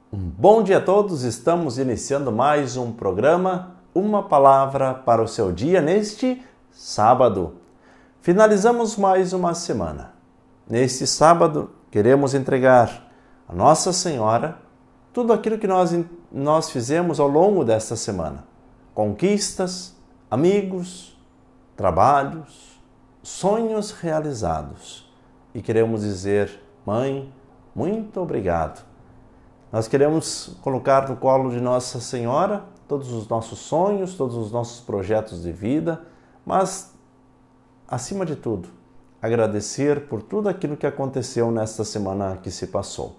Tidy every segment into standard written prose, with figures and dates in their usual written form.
Bom dia a todos, estamos iniciando mais um programa, uma palavra para o seu dia neste sábado. Finalizamos mais uma semana. Neste sábado, queremos entregar a Nossa Senhora tudo aquilo que nós fizemos ao longo desta semana. Conquistas, amigos, trabalhos, sonhos realizados. E queremos dizer, Mãe, muito obrigado. Nós queremos colocar no colo de Nossa Senhora todos os nossos sonhos, todos os nossos projetos de vida, mas, acima de tudo, agradecer por tudo aquilo que aconteceu nesta semana que se passou.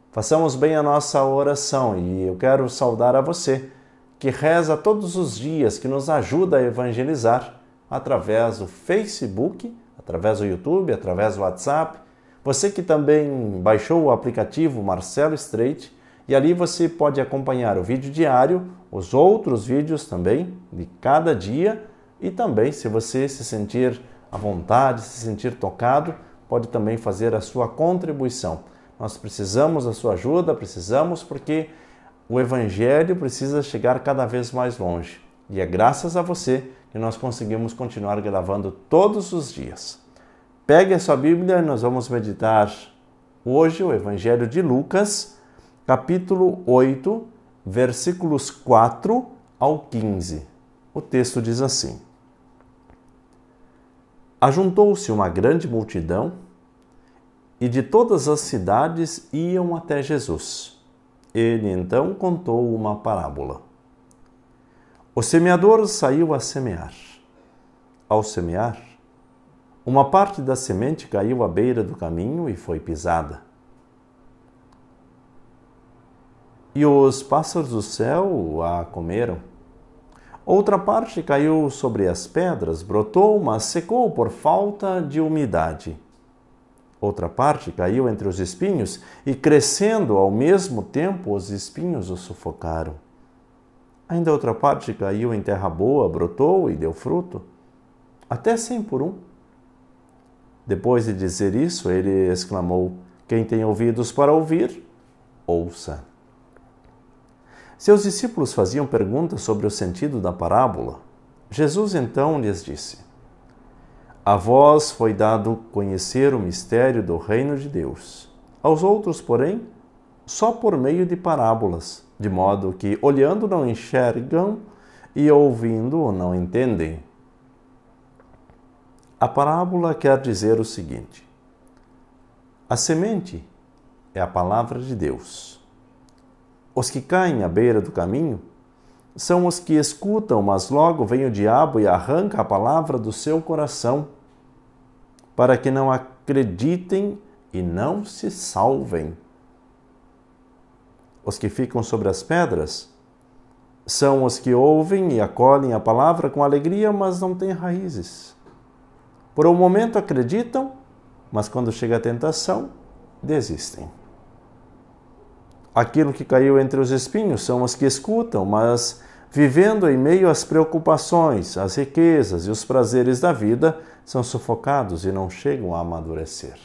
Façamos bem a nossa oração e eu quero saudar a você que reza todos os dias, que nos ajuda a evangelizar através do Facebook, através do YouTube, através do WhatsApp. Você que também baixou o aplicativo Marcelo Streit e ali você pode acompanhar o vídeo diário, os outros vídeos também de cada dia e também, se você se sentir à vontade, se sentir tocado, pode também fazer a sua contribuição. Nós precisamos da sua ajuda, precisamos porque o Evangelho precisa chegar cada vez mais longe. E é graças a você que nós conseguimos continuar gravando todos os dias. Pegue a sua Bíblia e nós vamos meditar hoje o Evangelho de Lucas, capítulo 8, versículos 4 ao 15. O texto diz assim: Ajuntou-se uma grande multidão e de todas as cidades iam até Jesus. Ele então contou uma parábola. O semeador saiu a semear. Ao semear, uma parte da semente caiu à beira do caminho e foi pisada. E os pássaros do céu a comeram. Outra parte caiu sobre as pedras, brotou, mas secou por falta de umidade. Outra parte caiu entre os espinhos e, crescendo ao mesmo tempo, os espinhos o sufocaram. Ainda outra parte caiu em terra boa, brotou e deu fruto, até 100 por um. Depois de dizer isso, ele exclamou: Quem tem ouvidos para ouvir, ouça. Seus discípulos faziam perguntas sobre o sentido da parábola. Jesus então lhes disse: A vós foi dado conhecer o mistério do reino de Deus. Aos outros, porém, só por meio de parábolas, de modo que, olhando, não enxergam e ouvindo, não entendem. A parábola quer dizer o seguinte: a semente é a palavra de Deus. Os que caem à beira do caminho são os que escutam, mas logo vem o diabo e arranca a palavra do seu coração, para que não acreditem e não se salvem. Os que ficam sobre as pedras são os que ouvem e acolhem a palavra com alegria, mas não têm raízes. Por um momento acreditam, mas quando chega a tentação, desistem. Aquilo que caiu entre os espinhos são os que escutam, mas vivendo em meio às preocupações, às riquezas e os prazeres da vida, são sufocados e não chegam a amadurecer.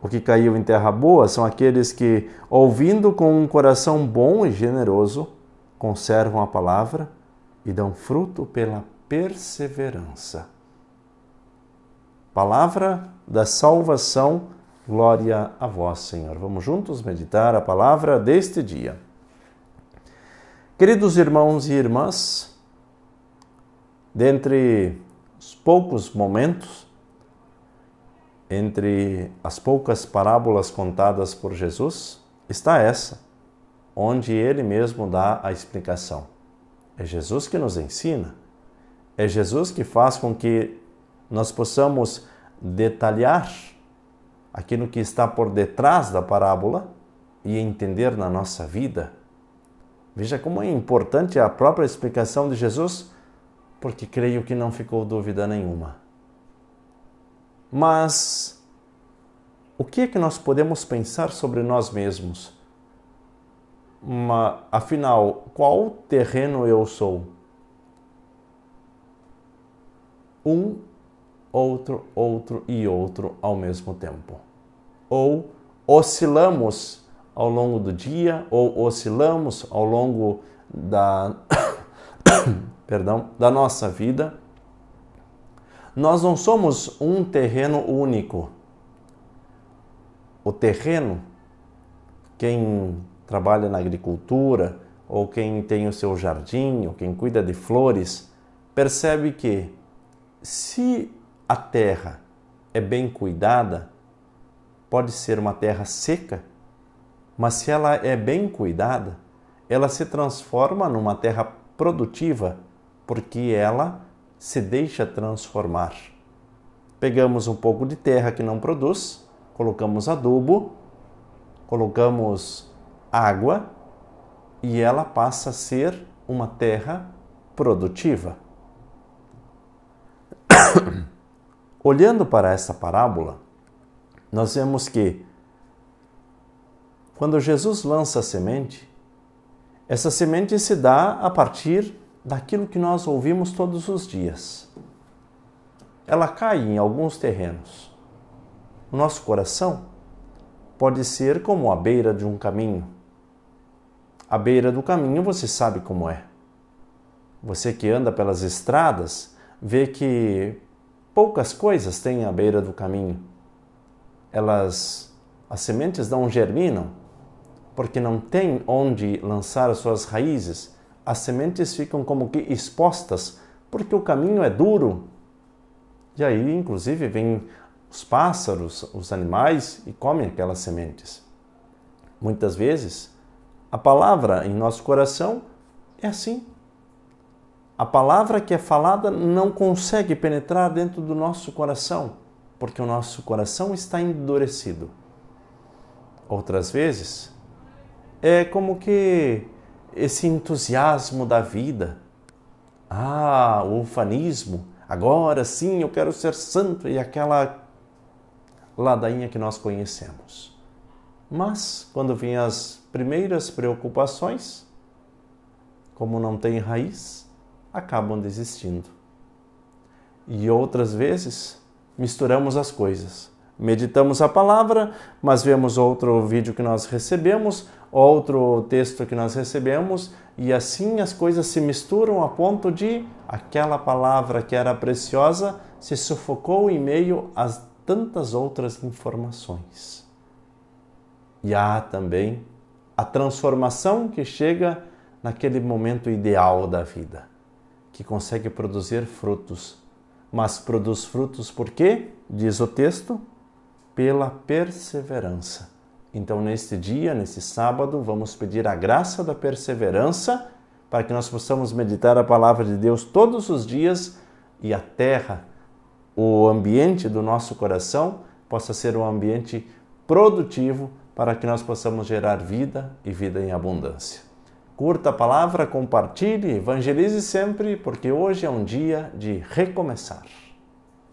O que caiu em terra boa são aqueles que, ouvindo com um coração bom e generoso, conservam a palavra e dão fruto pela perseverança. Palavra da salvação, glória a vós, Senhor. Vamos juntos meditar a palavra deste dia. Queridos irmãos e irmãs, dentre os poucos momentos, entre as poucas parábolas contadas por Jesus, está essa, onde ele mesmo dá a explicação. É Jesus que nos ensina, é Jesus que faz com que nós possamos detalhar aquilo que está por detrás da parábola e entender na nossa vida. Veja como é importante a própria explicação de Jesus, porque creio que não ficou dúvida nenhuma. Mas o que é que nós podemos pensar sobre nós mesmos? Afinal, qual terreno eu sou? Um, outro e outro ao mesmo tempo. Ou oscilamos ao longo do dia ou oscilamos ao longo da, da nossa vida. Nós não somos um terreno único. O terreno, quem trabalha na agricultura, ou quem tem o seu jardim, ou quem cuida de flores, percebe que se a terra é bem cuidada, pode ser uma terra seca, mas se ela é bem cuidada, ela se transforma numa terra produtiva, porque ela se deixa transformar. Pegamos um pouco de terra que não produz, colocamos adubo, colocamos água e ela passa a ser uma terra produtiva. Olhando para essa parábola, nós vemos que quando Jesus lança a semente, essa semente se dá a partir daquilo que nós ouvimos todos os dias. Ela cai em alguns terrenos. O nosso coração pode ser como a beira de um caminho. A beira do caminho você sabe como é. Você que anda pelas estradas vê que poucas coisas têm à beira do caminho. As sementes não germinam, porque não tem onde lançar as suas raízes. As sementes ficam como que expostas, porque o caminho é duro. E aí, inclusive, vêm os pássaros, os animais e comem aquelas sementes. Muitas vezes, a palavra em nosso coração é assim. A palavra que é falada não consegue penetrar dentro do nosso coração, porque o nosso coração está endurecido. Outras vezes, é como que esse entusiasmo da vida. O ufanismo, agora sim eu quero ser santo, e aquela ladainha que nós conhecemos. Mas, quando vêm as primeiras preocupações, como não tem raiz, acabam desistindo. E outras vezes, misturamos as coisas. Meditamos a palavra, mas vemos outro vídeo que nós recebemos, outro texto que nós recebemos, e assim as coisas se misturam a ponto de aquela palavra que era preciosa se sufocou em meio a tantas outras informações. E há também a transformação que chega naquele momento ideal da vida, que consegue produzir frutos. Mas produz frutos por quê? Diz o texto, pela perseverança. Então, neste dia, nesse sábado, vamos pedir a graça da perseverança para que nós possamos meditar a palavra de Deus todos os dias e a terra, o ambiente do nosso coração, possa ser um ambiente produtivo para que nós possamos gerar vida e vida em abundância. Curta a palavra, compartilhe, evangelize sempre, porque hoje é um dia de recomeçar.